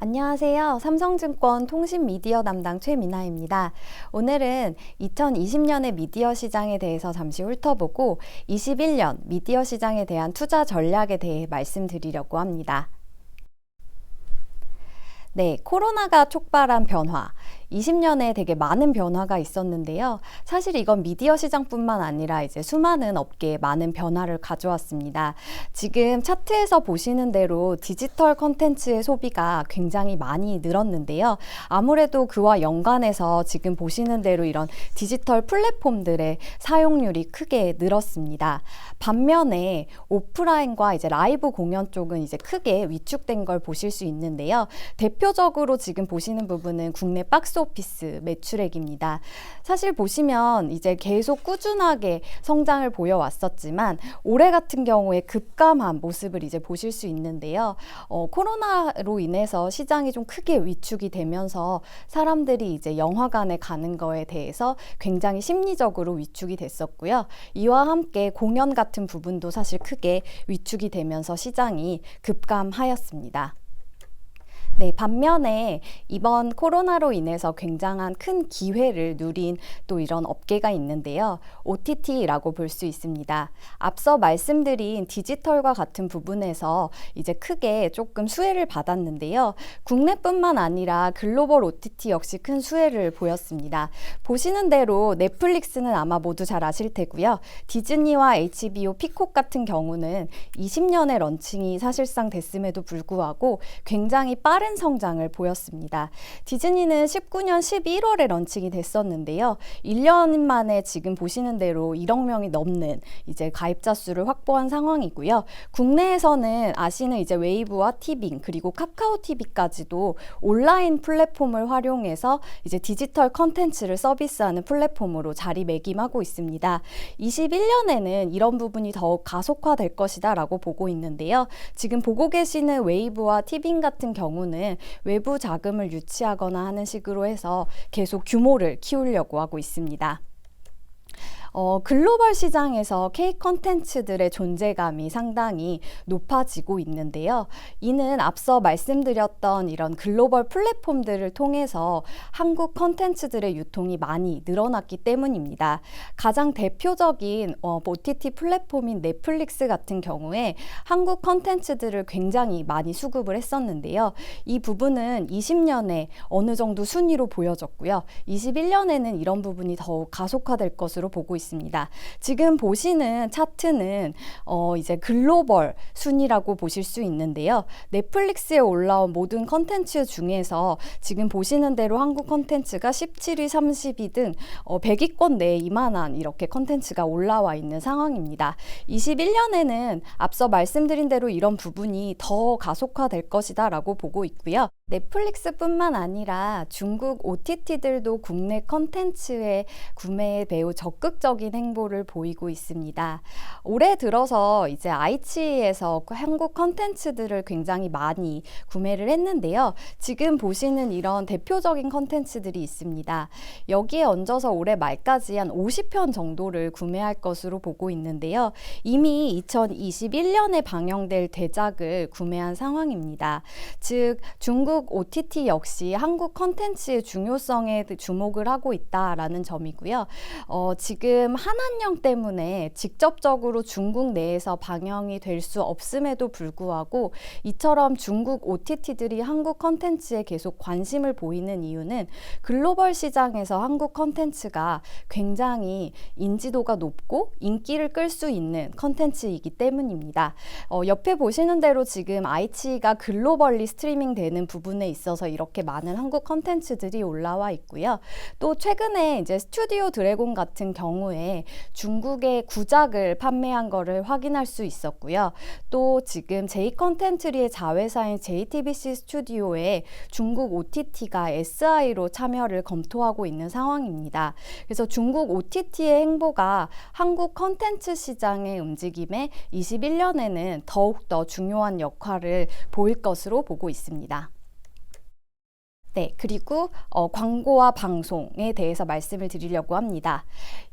안녕하세요. 삼성증권 통신미디어 담당 최민아입니다. 오늘은 2020년의 미디어 시장에 대해서 잠시 훑어보고 21년 미디어 시장에 대한 투자 전략에 대해 말씀드리려고 합니다. 네, 코로나가 촉발한 변화. 20년에 되게 많은 변화가 있었는데요. 사실 이건 미디어 시장뿐만 아니라 이제 수많은 업계에 많은 변화를 가져왔습니다. 지금 차트에서 보시는 대로 디지털 콘텐츠의 소비가 굉장히 많이 늘었는데요. 아무래도 그와 연관해서 지금 보시는 대로 이런 디지털 플랫폼들의 사용률이 크게 늘었습니다. 반면에 오프라인과 이제 라이브 공연 쪽은 이제 크게 위축된 걸 보실 수 있는데요. 대표적으로 지금 보시는 부분은 국내 박스 오피스 매출액입니다. 사실 보시면 이제 계속 꾸준하게 성장을 보여왔었지만 올해 같은 경우에 급감한 모습을 이제 보실 수 있는데요. 코로나로 인해서 시장이 좀 크게 위축이 되면서 사람들이 이제 영화관에 가는 거에 대해서 굉장히 심리적으로 위축이 됐었고요. 이와 함께 공연 같은 부분도 사실 크게 위축이 되면서 시장이 급감하였습니다. 네, 반면에 이번 코로나로 인해서 굉장한 큰 기회를 누린 또 이런 업계가 있는데요. OTT라고 볼 수 있습니다. 앞서 말씀드린 디지털과 같은 부분에서 이제 크게 조금 수혜를 받았는데요. 국내뿐만 아니라 글로벌 OTT 역시 큰 수혜를 보였습니다. 보시는 대로 넷플릭스는 아마 모두 잘 아실 테고요. 디즈니와 HBO, 피콕 같은 경우는 20년의 런칭이 사실상 됐음에도 불구하고 굉장히 빠른 성장을 보였습니다. 디즈니는 19년 11월에 런칭이 됐었는데요. 1년 만에 지금 보시는 대로 1억 명이 넘는 이제 가입자 수를 확보한 상황이고요. 국내에서는 아시는 이제 웨이브와 티빙 그리고 카카오 TV까지도 온라인 플랫폼을 활용해서 이제 디지털 컨텐츠를 서비스하는 플랫폼으로 자리매김하고 있습니다. 21년에는 이런 부분이 더욱 가속화될 것이다라고 보고 있는데요. 지금 보고 계시는 웨이브와 티빙 같은 경우는 외부 자금을 유치하거나 하는 식으로 해서 계속 규모를 키우려고 하고 있습니다. 글로벌 시장에서 K 콘텐츠들의 존재감이 상당히 높아지고 있는데요. 이는 앞서 말씀드렸던 이런 글로벌 플랫폼들을 통해서 한국 콘텐츠들의 유통이 많이 늘어났기 때문입니다. 가장 대표적인 OTT 플랫폼인 넷플릭스 같은 경우에 한국 콘텐츠들을 굉장히 많이 수급을 했었는데요. 이 부분은 20년에 어느 정도 순위로 보여졌고요. 21년에는 이런 부분이 더욱 가속화될 것으로 보고 있습니다. 지금 보시는 차트는 이제 글로벌 순위라고 보실 수 있는데요. 넷플릭스에 올라온 모든 컨텐츠 중에서 지금 보시는 대로 한국 컨텐츠가 17위, 30위 등 100위권 내에 이만한 이렇게 컨텐츠가 올라와 있는 상황입니다. 21년에는 앞서 말씀드린 대로 이런 부분이 더 가속화될 것이다 라고 보고 있고요. 넷플릭스뿐만 아니라 중국 OTT들도 국내 컨텐츠의 구매에 매우 적극적인 행보를 보이고 있습니다. 올해 들어서 이제 아이치에서 한국 컨텐츠들을 굉장히 많이 구매를 했는데요. 지금 보시는 이런 대표적인 컨텐츠들이 있습니다. 여기에 얹어서 올해 말까지 한 50편 정도를 구매할 것으로 보고 있는데요. 이미 2021년에 방영될 대작을 구매한 상황입니다. 즉 중국 OTT 역시 한국 컨텐츠의 중요성에 주목을 하고 있다라는 점이고요. 지금 한한령 때문에 직접적으로 중국 내에서 방영이 될 수 없음에도 불구하고 이처럼 중국 OTT들이 한국 컨텐츠에 계속 관심을 보이는 이유는 글로벌 시장에서 한국 컨텐츠가 굉장히 인지도가 높고 인기를 끌 수 있는 컨텐츠이기 때문입니다. 옆에 보시는 대로 지금 아이치가 글로벌리 스트리밍 되는 부분에 있어서 이렇게 많은 한국 컨텐츠들이 올라와 있고요. 또 최근에 이제 스튜디오 드래곤 같은 경우에 중국의 구작을 판매한 거를 확인할 수 있었고요. 또 지금 J-컨텐트리의 자회사인 JTBC 스튜디오에 중국 OTT가 SI로 참여를 검토하고 있는 상황입니다. 그래서 중국 OTT의 행보가 한국 컨텐츠 시장의 움직임에 21년에는 더욱더 중요한 역할을 보일 것으로 보고 있습니다. 네, 그리고 광고와 방송에 대해서 말씀을 드리려고 합니다.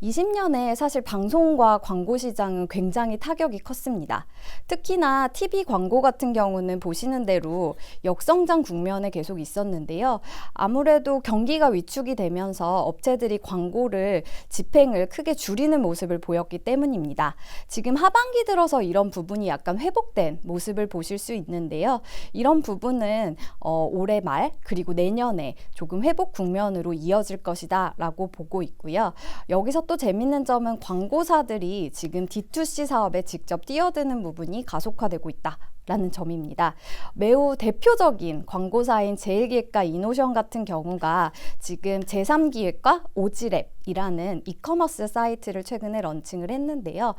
20년에 사실 방송과 광고 시장은 굉장히 타격이 컸습니다. 특히나 TV 광고 같은 경우는 보시는 대로 역성장 국면에 계속 있었는데요. 아무래도 경기가 위축이 되면서 업체들이 광고를 집행을 크게 줄이는 모습을 보였기 때문입니다. 지금 하반기 들어서 이런 부분이 약간 회복된 모습을 보실 수 있는데요. 이런 부분은 올해 말 그리고 내년에 조금 회복 국면으로 이어질 것이다 라고 보고 있고요. 여기서 또 재밌는 점은 광고사들이 지금 D2C 사업에 직접 뛰어드는 부분이 가속화되고 있다 라는 점입니다. 매우 대표적인 광고사인 제일기획과 이노션 같은 경우가 지금 제3기획과 오지랩이라는 이커머스 사이트를 최근에 런칭을 했는데요.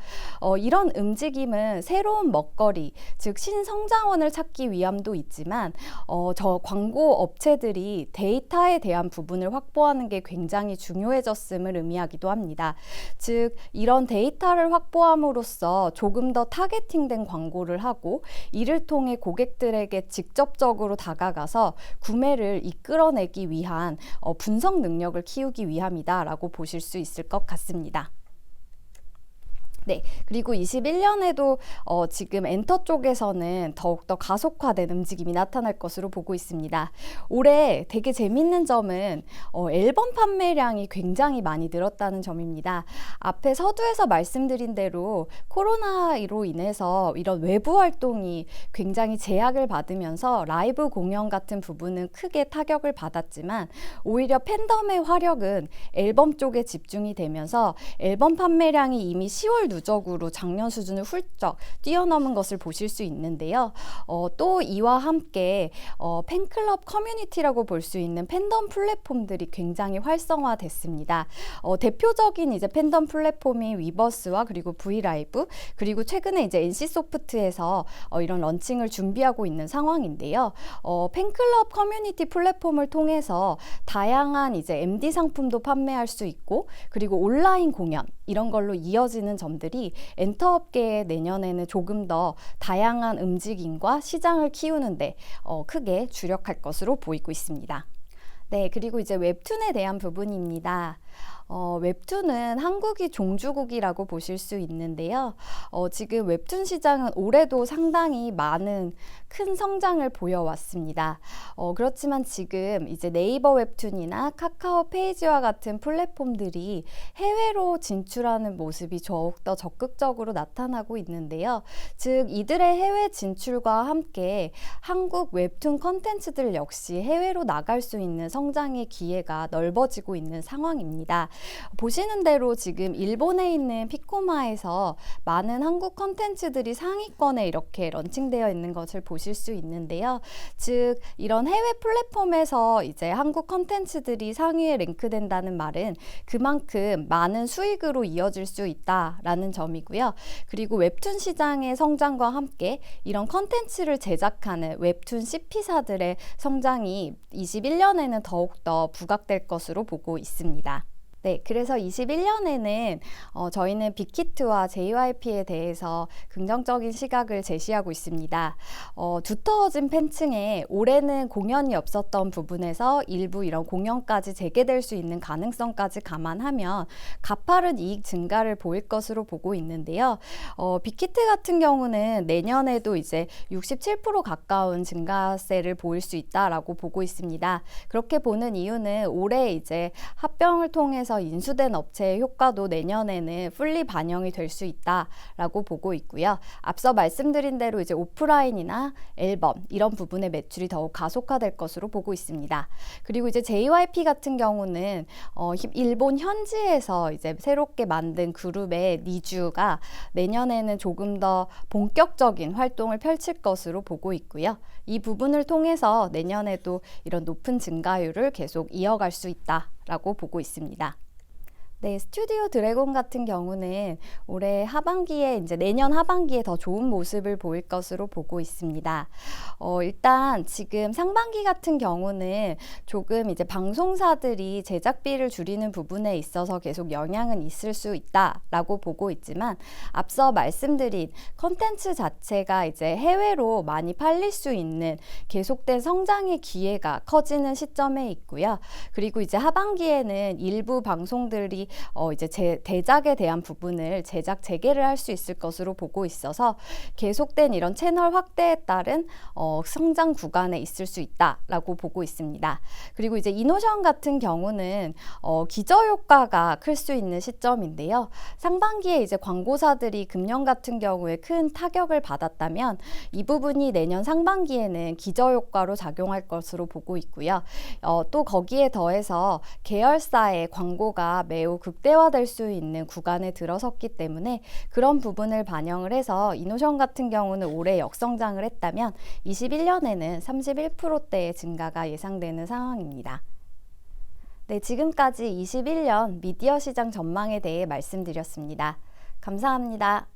이런 움직임은 새로운 먹거리, 즉 신성장원을 찾기 위함도 있지만 저 광고 업체들이 데이터에 대한 부분을 확보하는 게 굉장히 중요해졌음을 의미하기도 합니다. 즉 이런 데이터를 확보함으로써 조금 더 타겟팅된 광고를 하고 이를 통해 고객들에게 직접적으로 다가가서 구매를 이끌어내기 위한 분석 능력을 키우기 위함이다라고 보실 수 있을 것 같습니다. 네, 그리고 21년에도 지금 엔터 쪽에서는 더욱더 가속화된 움직임이 나타날 것으로 보고 있습니다. 올해 되게 재밌는 점은 앨범 판매량이 굉장히 많이 늘었다는 점입니다. 앞에 서두에서 말씀드린 대로 코로나로 인해서 이런 외부 활동이 굉장히 제약을 받으면서 라이브 공연 같은 부분은 크게 타격을 받았지만 오히려 팬덤의 화력은 앨범 쪽에 집중이 되면서 앨범 판매량이 이미 10월 누적으로 작년 수준을 훌쩍 뛰어넘은 것을 보실 수 있는데요. 또 이와 함께 팬클럽 커뮤니티라고 볼 수 있는 팬덤 플랫폼들이 굉장히 활성화됐습니다. 대표적인 이제 팬덤 플랫폼이 위버스와 그리고 브이라이브 그리고 최근에 이제 NC소프트에서 이런 런칭을 준비하고 있는 상황인데요. 팬클럽 커뮤니티 플랫폼을 통해서 다양한 이제 MD 상품도 판매할 수 있고 그리고 온라인 공연 이런 걸로 이어지는 점들이 엔터업계의 내년에는 조금 더 다양한 움직임과 시장을 키우는데 크게 주력할 것으로 보이고 있습니다. 네, 그리고 이제 웹툰에 대한 부분입니다. 웹툰은 한국이 종주국이라고 보실 수 있는데요. 지금 웹툰 시장은 올해도 상당히 많은 큰 성장을 보여왔습니다. 그렇지만 지금 이제 네이버 웹툰이나 카카오 페이지와 같은 플랫폼들이 해외로 진출하는 모습이 더욱더 적극적으로 나타나고 있는데요. 즉 이들의 해외 진출과 함께 한국 웹툰 컨텐츠들 역시 해외로 나갈 수 있는 성장의 기회가 넓어지고 있는 상황입니다. 보시는 대로 지금 일본에 있는 피코마에서 많은 한국 컨텐츠들이 상위권에 이렇게 런칭되어 있는 것을 보실 수 있는데요. 즉 이런 해외 플랫폼에서 이제 한국 컨텐츠들이 상위에 랭크된다는 말은 그만큼 많은 수익으로 이어질 수 있다라는 점이고요. 그리고 웹툰 시장의 성장과 함께 이런 컨텐츠를 제작하는 웹툰 CP사들의 성장이 21년에는 더욱더 부각될 것으로 보고 있습니다. 네, 그래서 21년에는 저희는 빅히트와 JYP에 대해서 긍정적인 시각을 제시하고 있습니다. 두터워진 팬층에 올해는 공연이 없었던 부분에서 일부 이런 공연까지 재개될 수 있는 가능성까지 감안하면 가파른 이익 증가를 보일 것으로 보고 있는데요. 빅히트 같은 경우는 내년에도 이제 67% 가까운 증가세를 보일 수 있다라고 보고 있습니다. 그렇게 보는 이유는 올해 이제 합병을 통해서 인수된 업체의 효과도 내년에는 풀리 반영이 될 수 있다라고 보고 있고요. 앞서 말씀드린 대로 이제 오프라인이나 앨범 이런 부분의 매출이 더욱 가속화될 것으로 보고 있습니다. 그리고 이제 JYP 같은 경우는 일본 현지에서 이제 새롭게 만든 그룹의 니쥬가 내년에는 조금 더 본격적인 활동을 펼칠 것으로 보고 있고요. 이 부분을 통해서 내년에도 이런 높은 증가율을 계속 이어갈 수 있다라고 보고 있습니다. 네, 스튜디오 드래곤 같은 경우는 올해 하반기에 이제 내년 하반기에 더 좋은 모습을 보일 것으로 보고 있습니다. 일단 지금 상반기 같은 경우는 조금 이제 방송사들이 제작비를 줄이는 부분에 있어서 계속 영향은 있을 수 있다라고 보고 있지만 앞서 말씀드린 컨텐츠 자체가 이제 해외로 많이 팔릴 수 있는 계속된 성장의 기회가 커지는 시점에 있고요. 그리고 이제 하반기에는 일부 방송들이 이제 대작에 대한 부분을 제작 재개를 할 수 있을 것으로 보고 있어서 계속된 이런 채널 확대에 따른 성장 구간에 있을 수 있다라고 보고 있습니다. 그리고 이제 이노션 같은 경우는 기저효과가 클 수 있는 시점인데요. 상반기에 이제 광고사들이 금년 같은 경우에 큰 타격을 받았다면 이 부분이 내년 상반기에는 기저효과로 작용할 것으로 보고 있고요. 또 거기에 더해서 계열사의 광고가 매우 극대화될 수 있는 구간에 들어섰기 때문에 그런 부분을 반영을 해서 이노션 같은 경우는 올해 역성장을 했다면 21년에는 31%대의 증가가 예상되는 상황입니다. 네, 지금까지 21년 미디어 시장 전망에 대해 말씀드렸습니다. 감사합니다.